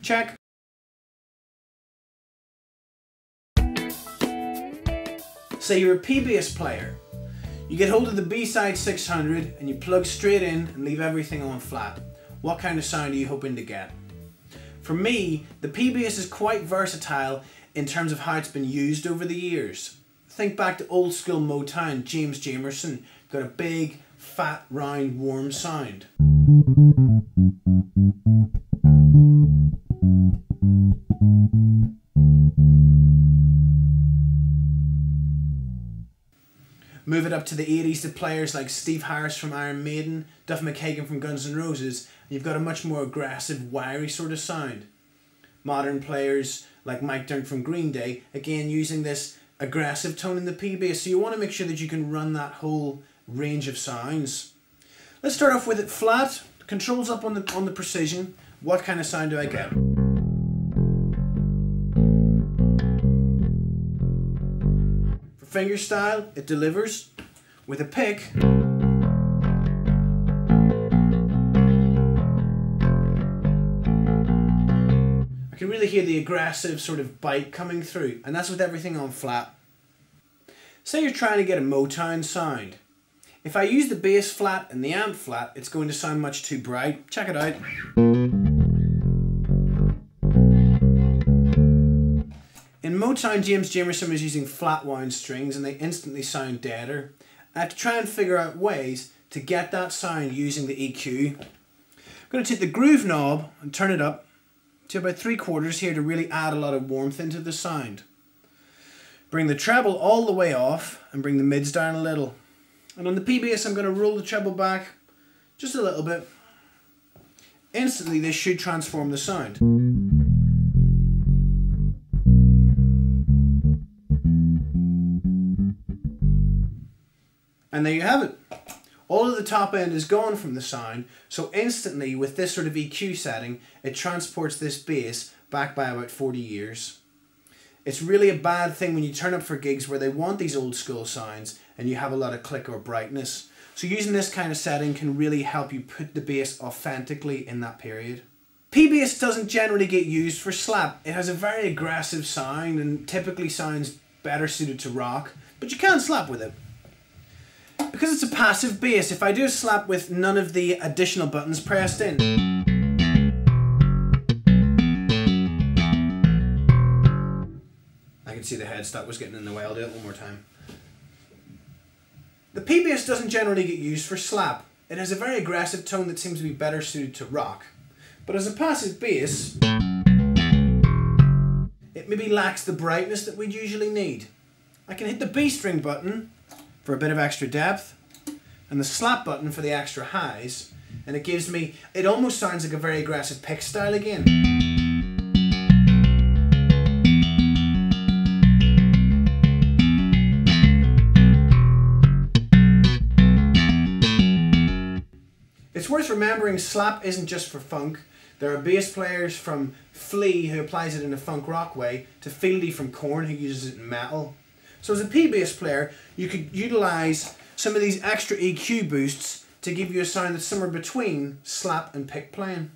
Check. Say you're a P-bass player. You get hold of the SIDE600 and you plug straight in and leave everything on flat. What kind of sound are you hoping to get? For me, the P-bass is quite versatile in terms of how it's been used over the years. Think back to old school Motown. James Jamerson got a big, fat, round, warm sound. Move it up to the 80s to players like Steve Harris from Iron Maiden, Duff McKagan from Guns N' Roses, and you've got a much more aggressive, wiry sort of sound. Modern players like Mike Dirnt from Green Day, again using this aggressive tone in the P-bass, so you want to make sure that you can run that whole range of sounds. Let's start off with it flat, controls up on the precision. What kind of sound do I get? For fingerstyle, it delivers. With a pick, I can really hear the aggressive sort of bite coming through, and that's with everything on flat. Say you're trying to get a Motown sound. If I use the bass flat and the amp flat, it's going to sound much too bright. Check it out. In Motown, James Jamerson was using flat wound strings and they instantly sound deader. I had to try and figure out ways to get that sound using the EQ. I'm going to take the groove knob and turn it up to about 3/4 here to really add a lot of warmth into the sound. Bring the treble all the way off and bring the mids down a little. And on the P-bass, I'm going to roll the treble back just a little bit. Instantly, this should transform the sound. And there you have it. All of the top end is gone from the sound, so instantly with this sort of EQ setting, it transports this bass back by about 40 years. It's really a bad thing when you turn up for gigs where they want these old school sounds and you have a lot of click or brightness. So using this kind of setting can really help you put the bass authentically in that period. P-bass doesn't generally get used for slap. It has a very aggressive sound and typically sounds better suited to rock, but you can slap with it. Because it's a passive bass, if I do a slap with none of the additional buttons pressed in, I can see the headstock was getting in the way. I'll do it one more time. The P-bass doesn't generally get used for slap. It has a very aggressive tone that seems to be better suited to rock. But as a passive bass, it maybe lacks the brightness that we'd usually need. I can hit the B string button for a bit of extra depth, and the slap button for the extra highs, and it gives me, it almost sounds like a very aggressive pick style again. It's worth remembering slap isn't just for funk. There are bass players from Flea who applies it in a funk rock way, to Fieldy from Korn who uses it in metal. So as a P-bass player, you could utilise some of these extra EQ boosts to give you a sound that's somewhere between slap and pick playing.